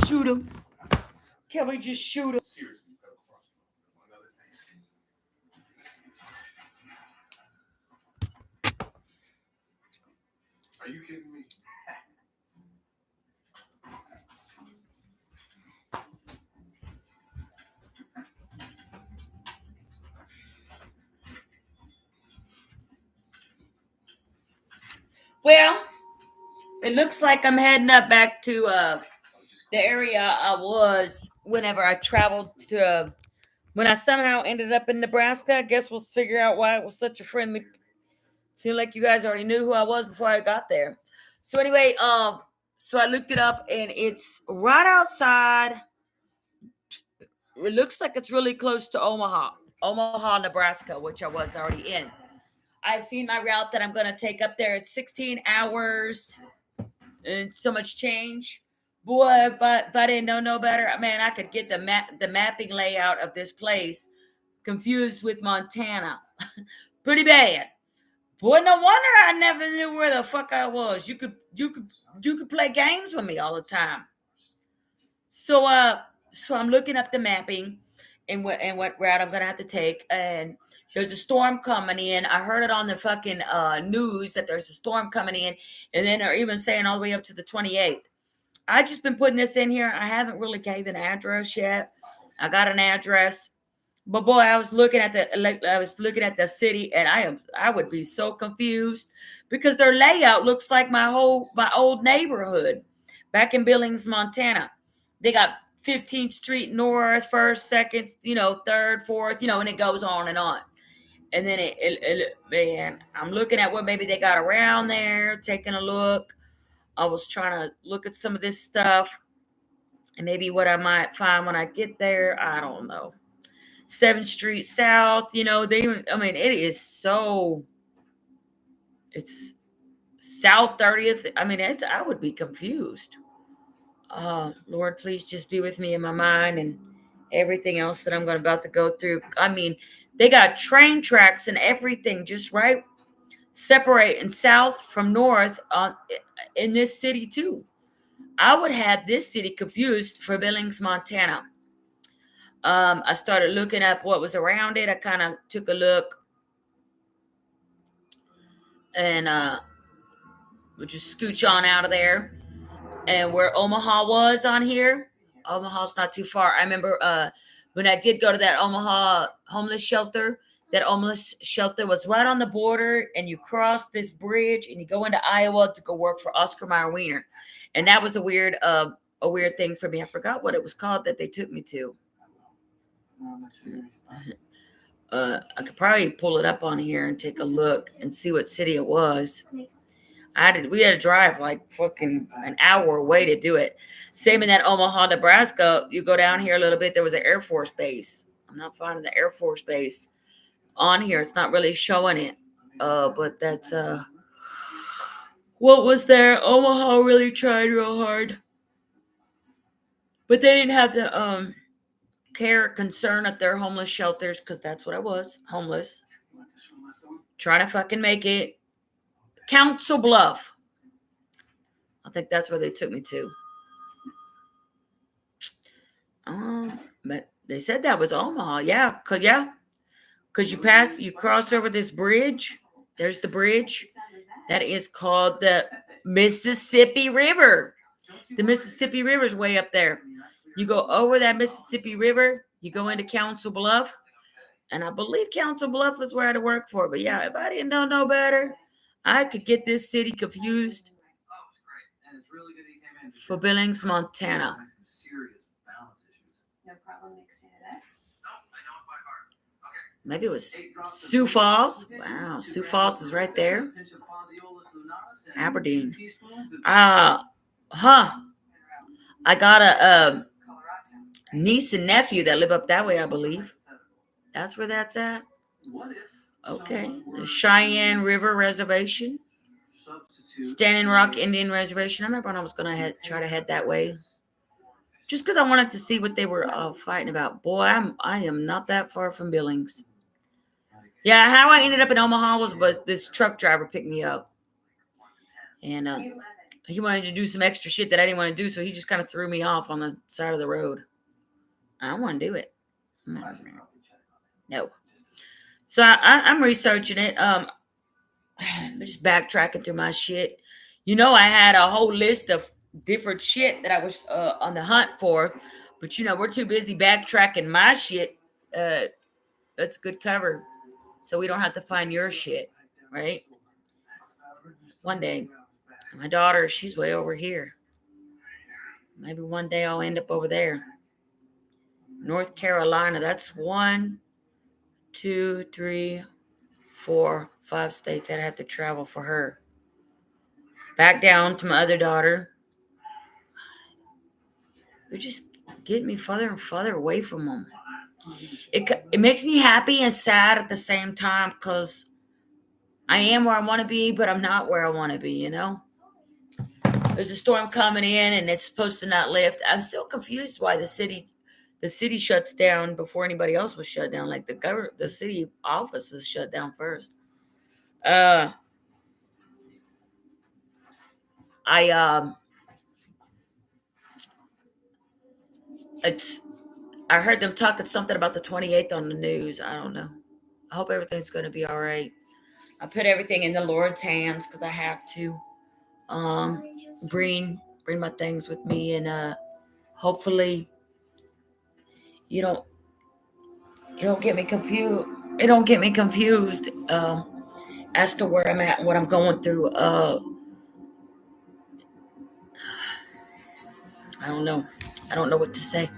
shoot him? Can we just shoot him? Seriously, you gotta cross one other thing. Are you kidding me? Well, it looks like I'm heading up back to the area I was whenever I traveled to. When I somehow ended up in Nebraska, I guess we'll figure out why it was such a friendly. Seemed like you guys already knew who I was before I got there. So anyway, so I looked it up and it's right outside. It looks like it's really close to Omaha, Nebraska, which I was already in. I seen my route that I'm going to take up there. It's 16 hours and so much change. Boy, but if I didn't know no better, man, I could get the mapping layout of this place confused with Montana. Pretty bad. Boy, no wonder I never knew where the fuck I was. You could play games with me all the time. So I'm looking up the mapping and what route I'm gonna have to take. And there's a storm coming in. I heard it on the fucking news that there's a storm coming in, and then they're even saying all the way up to the 28th. I just been putting this in here. I haven't really gave an address yet. I got an address, but boy, I was looking at the city, and I would be so confused because their layout looks like my old neighborhood back in Billings, Montana. They got 15th Street North, first, second, third, fourth, and it goes on and on. And then man, I'm looking at what maybe they got around there, taking a look. I was trying to look at some of this stuff and maybe what I might find when I get there. I don't know. 7th Street South, it is it's South 30th. I would be confused. Lord, please just be with me in my mind and everything else that I'm about to go through. They got train tracks and everything just right separating south from north in this city too. I would have this city confused for Billings, Montana. I started looking up what was around it. I kind of took a look and we'll just scooch on out of there. And where Omaha was on here, Omaha's not too far. I remember when I did go to that Omaha homeless shelter, that homeless shelter was right on the border, and you cross this bridge and you go into Iowa to go work for Oscar Mayer Wiener. And that was a weird thing for me. I forgot what it was called that they took me to. I could probably pull it up on here and take a look and see what city it was. We had to drive like fucking an hour away to do it. Same in that Omaha, Nebraska. You go down here a little bit, there was an Air Force base. I'm not finding the Air Force base on here. It's not really showing it. But that's what was there. Omaha really tried real hard. But they didn't have the care or concern at their homeless shelters, because that's what I was, homeless. Trying to fucking make it. Council Bluff. I think that's where they took me to. But they said that was Omaha. Yeah, because you cross over this bridge. There's the bridge. That is called the Mississippi River. The Mississippi River is way up there. You go over that Mississippi River, you go into Council Bluff, and I believe Council Bluff is where I had to work for. But yeah, if I didn't know no better, I could get this city confused for Billings, Montana. Maybe it was Sioux Falls. Wow, Sioux Falls is right there. Aberdeen. I got a niece and nephew that live up that way, I believe. That's where that's at. Okay. The Cheyenne River Reservation. Standing Rock Indian Reservation. I remember when I was going to try to head that way. Just because I wanted to see what they were fighting about. Boy, I am not that far from Billings. Yeah, how I ended up in Omaha was this truck driver picked me up. And he wanted to do some extra shit that I didn't want to do, so he just kind of threw me off on the side of the road. I don't want to do it. No. So I'm researching it. I'm just backtracking through my shit. I had a whole list of different shit that I was on the hunt for, but we're too busy backtracking my shit. That's good cover, so we don't have to find your shit, right? One day, my daughter, she's way over here. Maybe one day I'll end up over there. North Carolina, that's 1, 2, 3, 4, 5 states I'd have to travel for her. Back down to my other daughter. They're just getting me further and further away from them. It makes me happy and sad at the same time because I am where I want to be, but I'm not where I want to be, There's a storm coming in and it's supposed to not lift. I'm still confused why the city shuts down before anybody else was shut down. Like the city office is shut down first. I heard them talking something about the 28th on the news. I don't know. I hope everything's going to be all right. I put everything in the Lord's hands because I have to bring my things with me, and hopefully you don't get me confused. It don't get me confused as to where I'm at and what I'm going through. I don't know. I don't know what to say.